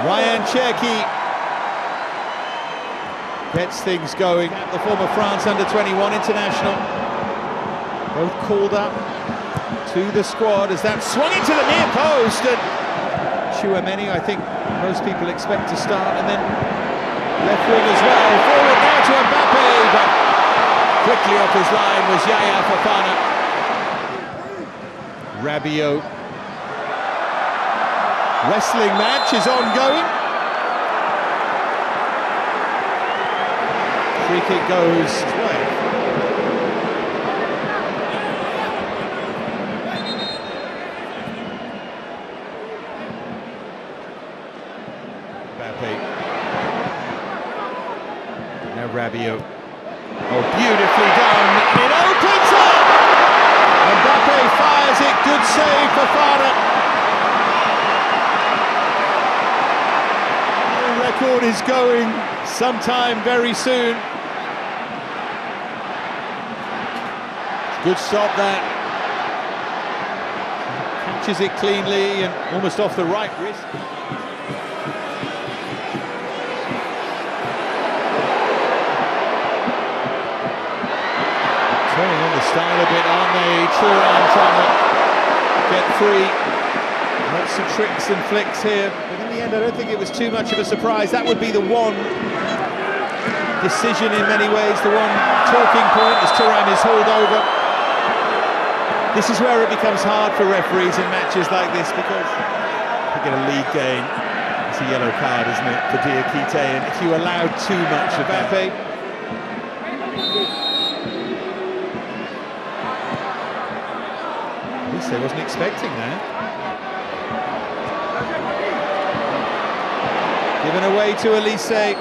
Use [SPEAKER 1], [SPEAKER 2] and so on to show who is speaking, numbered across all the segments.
[SPEAKER 1] Ryan Cherki gets things going. The former France under-21 international, both called up to the squad as that swung into the near post, and Tchouaméni, I think most people expect to start, and then left wing as well. Forward now to Mbappé, but quickly off his line was Yaya Fofana. Rabiot. Wrestling match is ongoing. Free kick goes his way. Mbappé. Now Rabiot. Oh, beautifully done. It opens up! Mbappé fires it. Good save for Fofana. Record is going sometime very soon. Good stop that. Catches it cleanly and almost off the right wrist. Turning on the style a bit, aren't they? Thuram trying to get free. Lots of tricks and flicks here, but in the end I don't think it was too much of a surprise. That would be the one decision in many ways, the one talking point as Thuram is hauled over. This is where it becomes hard for referees in matches like this, because you get a league game, it's a yellow card, isn't it, for Diakite, and if you allow too much of Mbappé. At least I wasn't expecting that. Given away to Elise. Now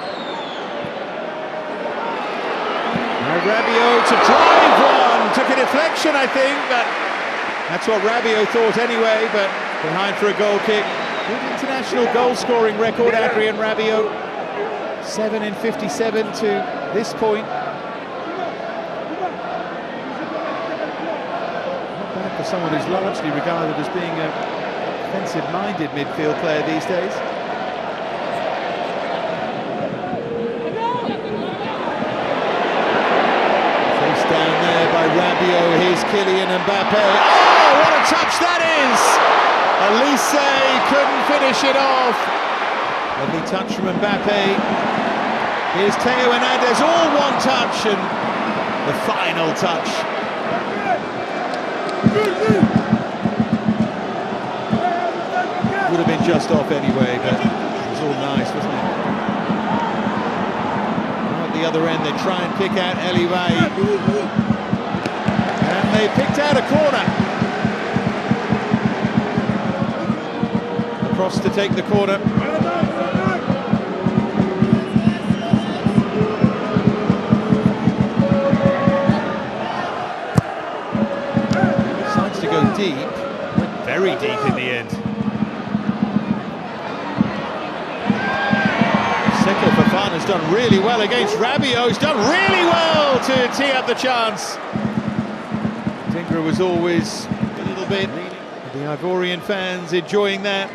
[SPEAKER 1] Rabiot to drive one. Took a deflection, I think, but that's what Rabiot thought anyway, but behind for a goal kick. Good international goal-scoring record, Adrien Rabiot. 7 in 57 to this point. Not bad for someone who's largely regarded as being a defensive-minded midfield player these days. Rabiot, here's Kylian Mbappé. Oh, what a touch that is! Elise couldn't finish it off. Lovely touch from Mbappé. Here's Theo Hernandez, all one touch, and the final touch. Would have been just off anyway, but it was all nice, wasn't it? At the other end, they try and pick out Eliwai. And they picked out a corner. Across to take the corner. Decides to go deep. Went very deep in the end. Seko Fofana's done really well against Rabiot. He's done really well to tee up the chance. Dingra was always a little bit. The Ivorian fans enjoying that.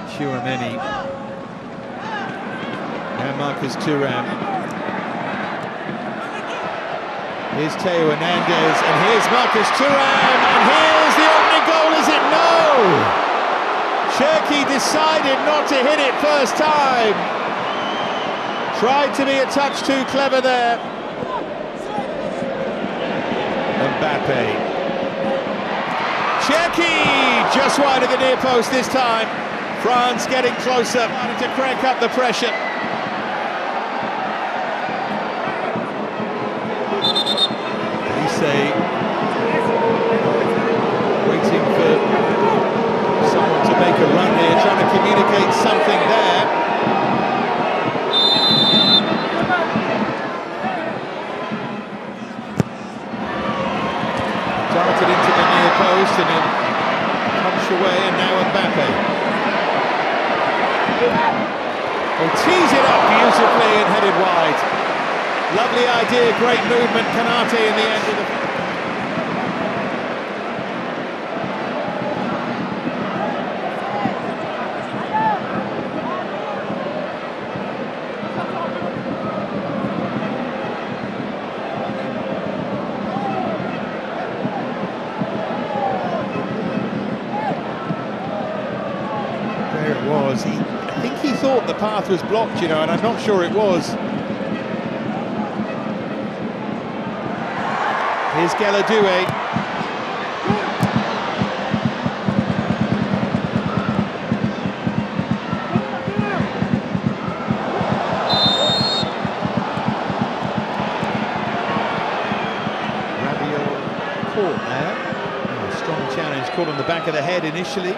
[SPEAKER 1] Tchouaméni. Now Marcus Thuram. Here's Theo Hernandez, and here's Marcus Thuram, and here's the opening goal, is it? No! Cherki decided not to hit it first time. Tried to be a touch too clever there. Mbappé. Cherki just wide of the near post this time. France getting closer, to crank up the pressure. Waiting for someone to make a run here, trying to communicate something there. Darted into the near post and it punched away, and now Mbappé. They tease it up beautifully and headed wide. Lovely idea, great movement. Kanate in the end of the... There it was. I think he thought the path was blocked, you know, and I'm not sure it was. Here's Geladue. Rabiot caught there. Oh, strong challenge, caught on the back of the head initially.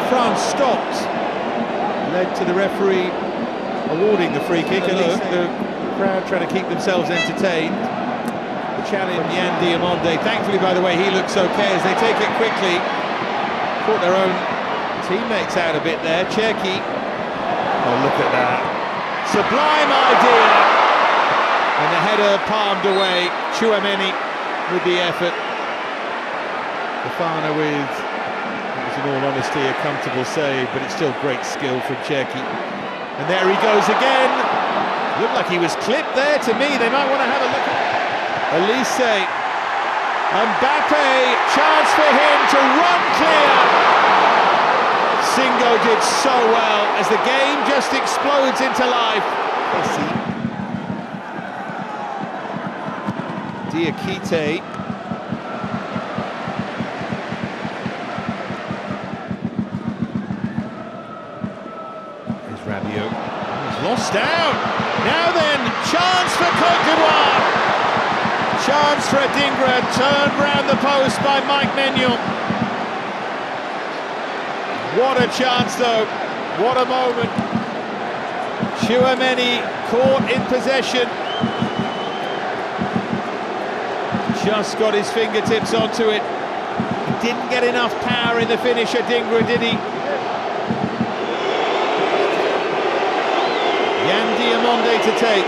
[SPEAKER 1] France stopped led to the referee awarding the free kick, and look, the crowd trying to keep themselves entertained. The challenge, Yan Diamonde, thankfully, by the way, he looks okay as they take it quickly. Caught their own teammates out a bit there. Cherki, oh look at that, sublime idea, and the header palmed away. Chouameni with the effort. Fofana with, in all honesty, a comfortable save, but it's still great skill from Cherki. And there he goes again. Looked like he was clipped there to me. They might want to have a look at Elise. Mbappé, chance for him to run clear. Singo did so well as the game just explodes into life. Diakite. Rabiot, he's lost out. Now then, chance for Côte d'Ivoire. Chance for Adingra, turned round the post by Mike Maignan. What a chance though, what a moment. Chouameni caught in possession. Just got his fingertips onto it. He didn't get enough power in the finish, Adingra, did he? Yan Diamonde to take.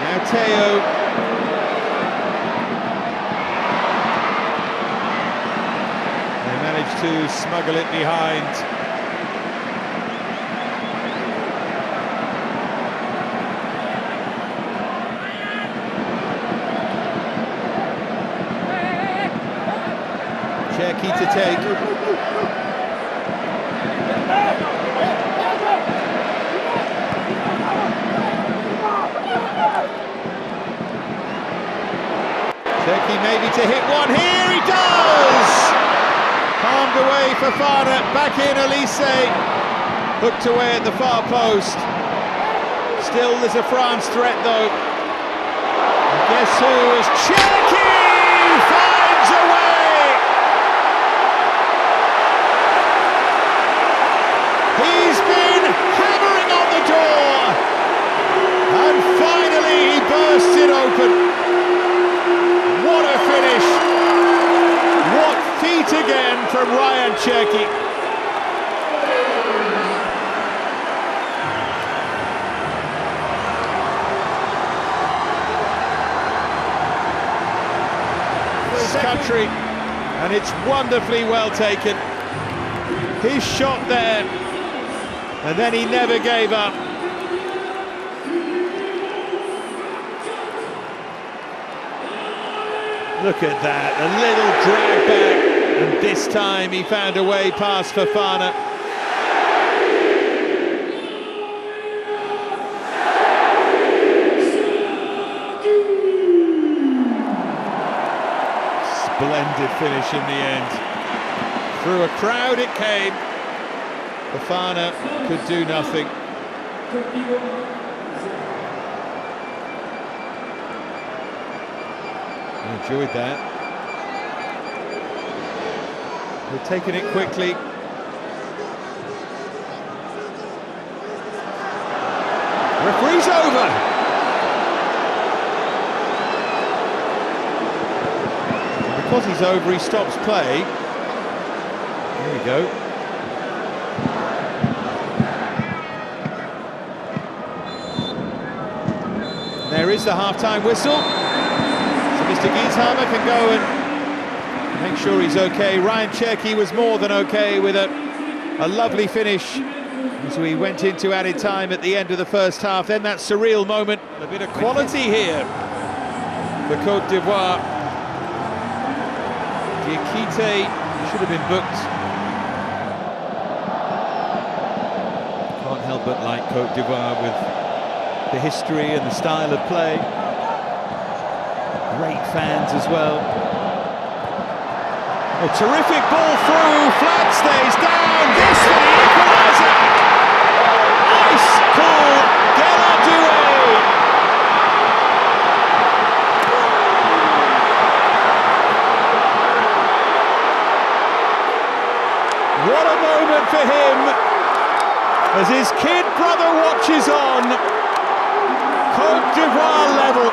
[SPEAKER 1] Now Teo. They managed to smuggle it behind. Cherki to take. Cherki maybe to hit one here, he does! Palmed away Fofana, back in Elise, hooked away at the far post. Still there's a France threat though. And guess who is Cherki finds a way! He's been hammering on the door, and finally he bursts it open. What a finish! What feat again from Ryan Cherki. This country, and it's wonderfully well taken. His shot there. And then he never gave up. Look at that, a little drag back, and this time he found a way past Fofana. Splendid finish in the end. Through a crowd it came. Fofana could do nothing. I enjoyed that. They've taken it quickly. Referee's over. And because he's over, he stops play. There we go. And there is the half-time whistle. So Mr. Gieshammer can go and make sure he's okay. Ryan Cherky was more than okay with a lovely finish as we went into added time at the end of the first half. Then that surreal moment, a bit of quality here for Côte d'Ivoire. Diakite should have been booked. Can't help but like Côte d'Ivoire with the history and the style of play. Great fans as well. A terrific ball through, flag stays down, this for the equaliser! Ice cool, Deladoué! What a moment for him, as his kid brother watches on. Côte d'Ivoire level.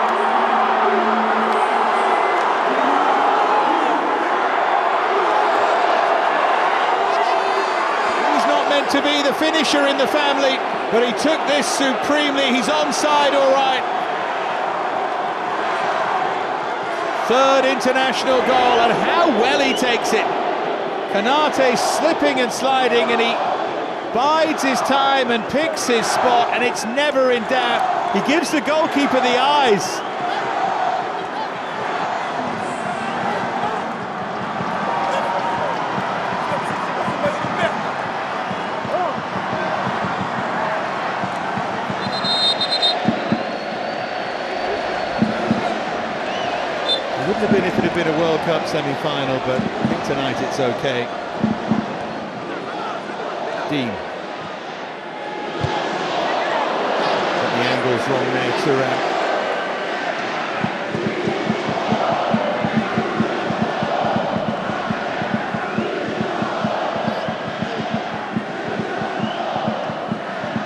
[SPEAKER 1] To be the finisher in the family, but he took this supremely. He's onside, all right. Third international goal, and how well he takes it. Kanate slipping and sliding, and he bides his time and picks his spot, and it's never in doubt. He gives the goalkeeper the eyes. Wouldn't have been if it had been a World Cup semi-final, but I think tonight it's okay. Dean. Got the angles wrong there, Thuram.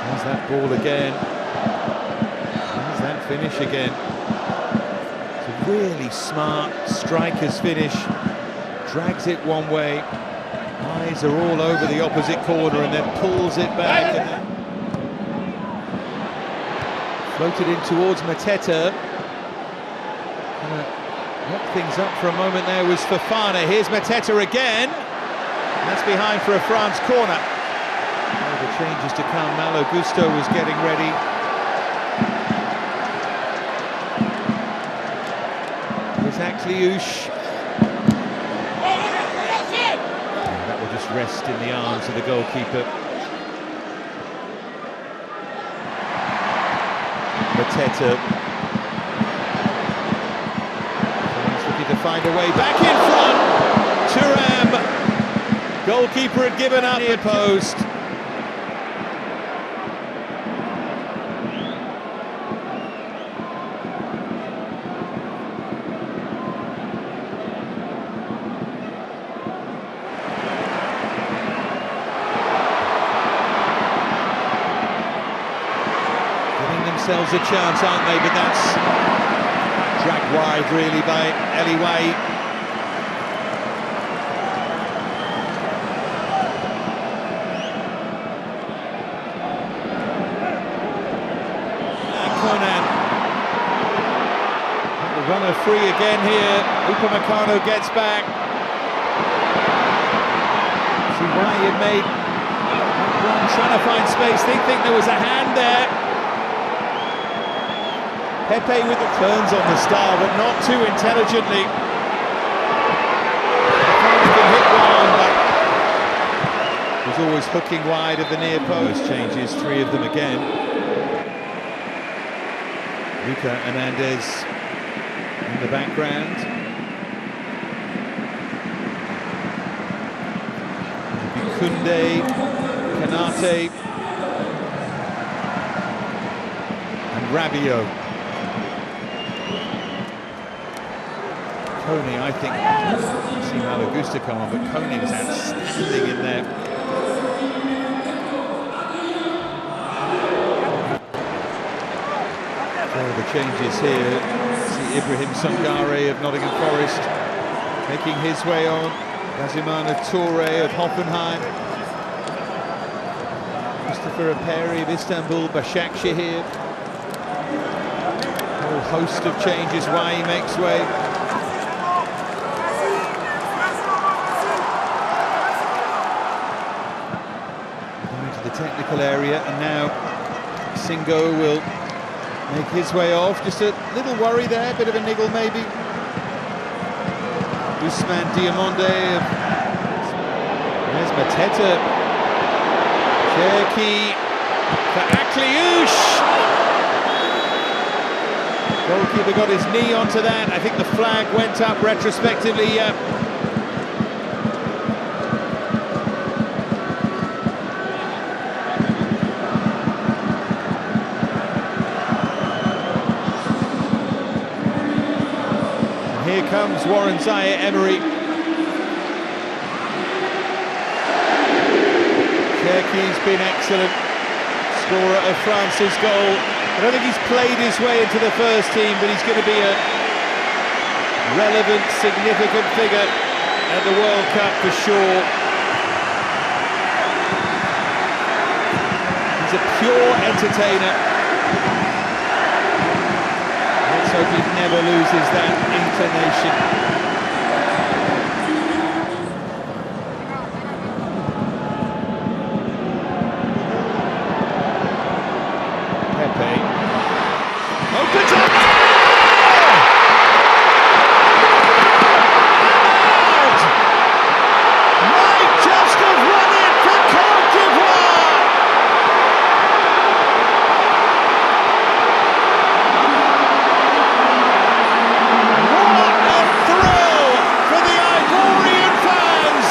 [SPEAKER 1] There's that ball again. There's that finish again. Really smart striker's finish, drags it one way, eyes are all over the opposite corner and then pulls it back and then floated in towards Mateta. Knocked things up for a moment there was Fofana. Here's Mateta again, and that's behind for a France corner. Oh, the changes to come. Malo Gusto was getting ready. Kliush. That will just rest in the arms of the goalkeeper. Mateta. He's looking to find a way back in front. Thuram. Goalkeeper had given up near post. Themselves a chance, aren't they? But that's dragged wide really by Eliway. And Conan. The runner free again here. Upamecano gets back. See why he had made one trying to find space. They think there was a hand there. Pepe with the turns on the star, but not too intelligently. He can hit one, but was always hooking wide of the near post. Changes three of them again. Luca Hernandez in the background. Kunde, Kanate, and Rabiot. Tony, I think, see Malo continues to come on, but Koning's outstanding in there. The changes here. See Ibrahim Sangare of Nottingham Forest making his way on. Gazimana Toure of Hoffenheim. Mustafa Aperi of Istanbul. Başakşehir. A whole host of changes. Why he makes way. Going to the technical area, and now Singo will make his way off. Just a little worry there, a bit of a niggle maybe. Ousmane Diamonde. There's Mateta. Cherki for Akliouche. Goalkeeper got his knee onto that. I think the flag went up retrospectively. Here comes Warren Zaïre-Emery. Cherki's been excellent. Scorer of France's goal. I don't think he's played his way into the first team, but he's going to be a relevant, significant figure at the World Cup for sure. He's a pure entertainer. Let's hope he never loses that inclination. Opens up! Might just have won it for Côte d'Ivoire! What a thrill for the Ivorian fans!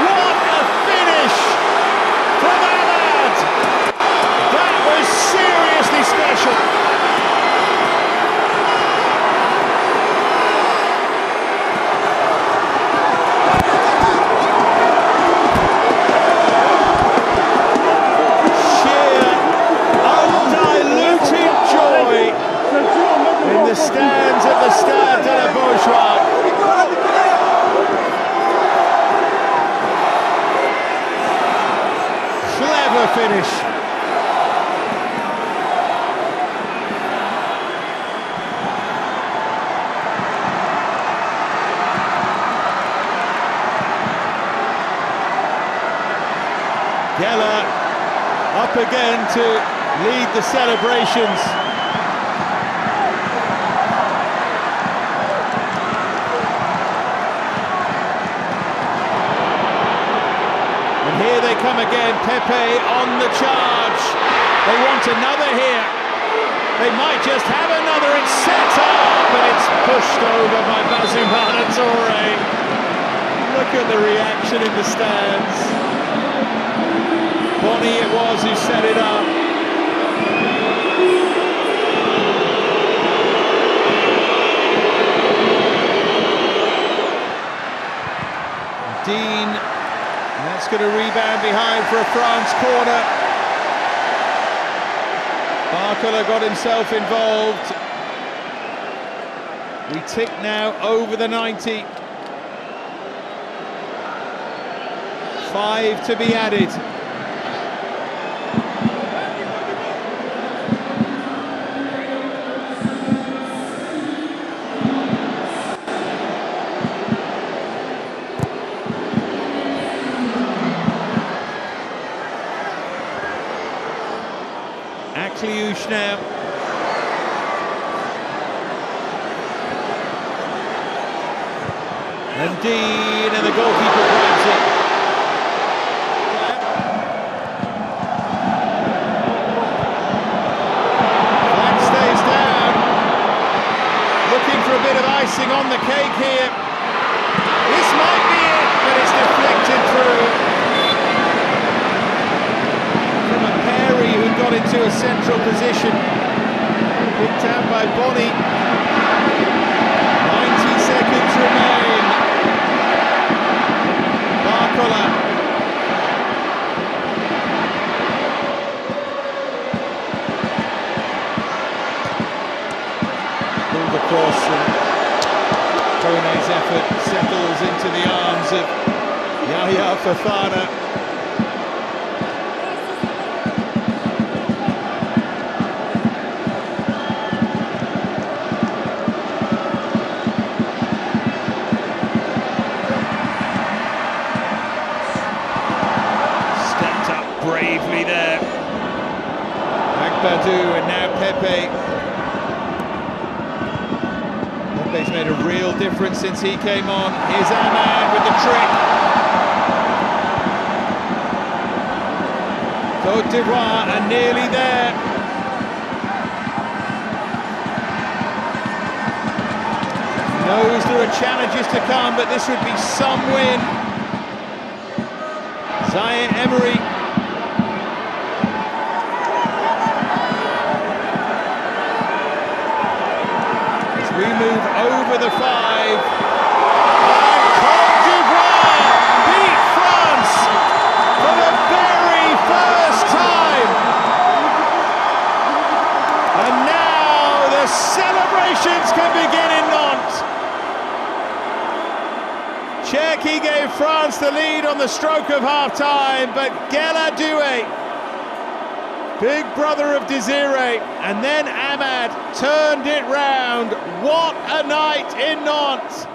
[SPEAKER 1] What a finish from Ahmad! That was seriously special. The stands at the Stade de la Beaujoire. Clever finish. Geller up again to lead the celebrations. Here they come again, Pepe on the charge. They want another here. They might just have another. It's set up, and it's pushed over by Gazimana Toure. Look at the reaction in the stands. Bonny it was who set it up. Dean. That's going to rebound behind for a France corner. Barcola got himself involved. We tick now over the 90. 5 to be added. Akliouche now. And Dean, and the goalkeeper grabs it. Flag stays down. Looking for a bit of icing on the cake here. This might be it, but it's deflected through. Who got into a central position, picked out by Bonny. 90 seconds remain. Fofana. Stepped up bravely there. Agbadou and now Pepe. Pepe's made a real difference since he came on. Here's Ahmad with the trick. Côte d'Ivoire are nearly there. Knows there are challenges to come, but this would be some win. Emery. As we move over the 5. And Côte d'Ivoire beat France for the very first time. And now the celebrations can begin in Nantes. Cherki gave France the lead on the stroke of half-time, but Geladoué, big brother of Desiré, and then Ahmad turned it round. What a night in Nantes!